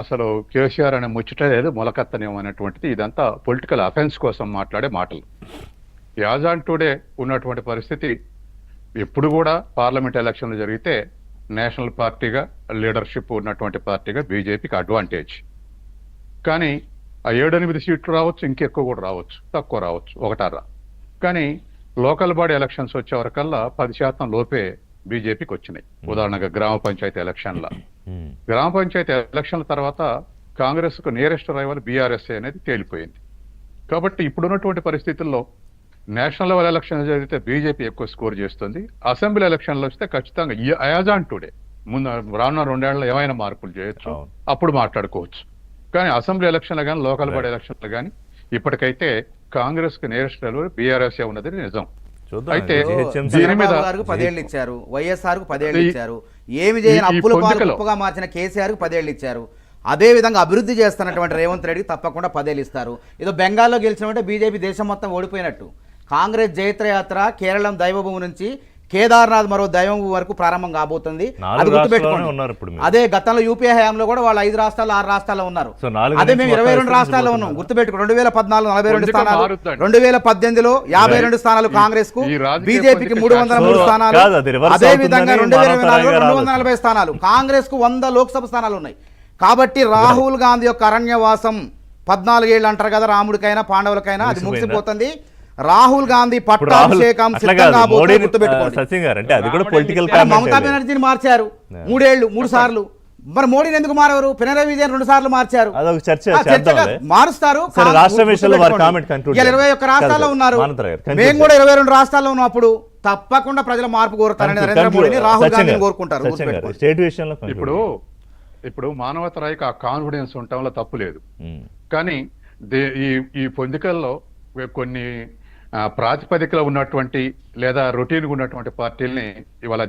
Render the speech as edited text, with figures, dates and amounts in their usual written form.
అసలు కేసీఆర్ అనే ముచ్చట లేదు, మొలకెత్తనేమో అనేటువంటిది ఇదంతా పొలిటికల్ అఫెన్స్ కోసం మాట్లాడే మాటలు. యాజ్ ఆన్ టుడే ఉన్నటువంటి పరిస్థితి, ఎప్పుడు కూడా పార్లమెంట్ ఎలక్షన్లు జరిగితే నేషనల్ పార్టీగా లీడర్షిప్ ఉన్నటువంటి పార్టీగా బీజేపీకి అడ్వాంటేజ్. కానీ ఆ 7-8 సీట్లు రావచ్చు, ఇంకెక్కువ కూడా రావచ్చు, తక్కువ రావచ్చు, ఒకటారా. కానీ లోకల్ బాడీ ఎలక్షన్స్ వచ్చే వరకల్లా 10% లోపే బీజేపీకి వచ్చినాయి. ఉదాహరణగా గ్రామ పంచాయతీ ఎలక్షన్ల గ్రామ పంచాయతీ ఎలక్షన్ల తర్వాత కాంగ్రెస్ కు నియరెస్ట్ రైవల్ బీఆర్ఎస్ఏ అనేది తేలిపోయింది. కాబట్టి ఇప్పుడున్నటువంటి పరిస్థితుల్లో నేషనల్ లెవెల్ ఎలక్షన్ జరిగితే బీజేపీ ఎక్కువ స్కోర్ చేస్తుంది. అసెంబ్లీ ఎలక్షన్లు వస్తే ఖచ్చితంగా యాజ్ ఆన్ టుడే ముందు రానున్న 2 ఏళ్లలో ఏమైనా మార్పులు చేయొచ్చు, అప్పుడు మాట్లాడుకోవచ్చు. కానీ అసెంబ్లీ ఎలక్షన్లు కానీ లోకల్ బాడీ ఎలక్షన్లు కానీ ఇప్పటికైతే కాంగ్రెస్ కు నియరెస్ట్ రైవల్ బీఆర్ఎస్ఏ ఉన్నది నిజం. అయితే దీని మీద 10 ఏళ్ళు ఇచ్చారు, వైఎస్ఆర్ కు 10 ఏళ్ళు ఇచ్చారు, ఏమి చేయని అప్పుల పాలుగా మార్చిన కేసీఆర్ కు 10 ఏళ్ళు ఇచ్చారు. అదే విధంగా అభివృద్ధి చేస్తున్నటువంటి రేవంత్ రెడ్డికి తప్పకుండా 10 ఏళ్ళు ఇస్తారు. ఏదో బెంగాల్లో గెలిచినట్టే బీజేపీ దేశం మొత్తం ఓడిపోయినట్టు. కాంగ్రెస్ జైత్రయాత్ర కేరళం దైవభూమి నుంచి కేదార్నాథ్ మరో దైవభూమి వరకు ప్రారంభం కాబోతుంది. అది గుర్తుపెట్టుకోండి. అదే గతంలో యూపీఏ హయాంలో కూడా వాళ్ళు 5 రాష్ట్రాలు 6 రాష్ట్రాల్లో ఉన్నారు. అదే మేము 22 రాష్ట్రాల్లో ఉన్నాం. గుర్తుపెట్టుకో 2014 42 స్థానాలు, 2018లో 52 స్థానాలు కాంగ్రెస్ కు, బీజేపీకి 303 స్థానాలు. అదే విధంగా 2024లో 240 స్థానాలు, కాంగ్రెస్ కు 100 లోక్సభ స్థానాలు ఉన్నాయి. కాబట్టి రాహుల్ గాంధీ యొక్క అరణ్యవాసం 14 ఏళ్ళు అంటారు కదా, రాముడికైనా పాండవులకైనా అది ముగిసిపోతుంది. రాహుల్ గాంధీ పట్టాభిషేకం సిద్ధంగా మమతా బెనర్జీని మార్చారు 3 ఏళ్ళు 3 సార్లు. మరి మోడీని ఎందుకు మారవరు? పినరయి విజయన్ 2 సార్లు మార్చారు, మారుస్తారు. 21 రాష్ట్రాల్లో ఉన్నారు, మేము కూడా 22 రాష్ట్రాల్లో ఉన్నాం. అప్పుడు తప్పకుండా ప్రజల మార్పు కోరుతారని నరేంద్ర మోడీని రాహుల్ గాంధీని కోరుకుంటారు. ఇప్పుడు మానవతరాయికి ఆ కాన్ఫిడెన్స్ ఉండటంలో తప్పు లేదు. కానీ ఈ పొందికల్లో కొన్ని ప్రాతిపదికలో ఉన్నటువంటి లేదా రొటీన్గా ఉన్నటువంటి పార్టీల్ని ఇవాళ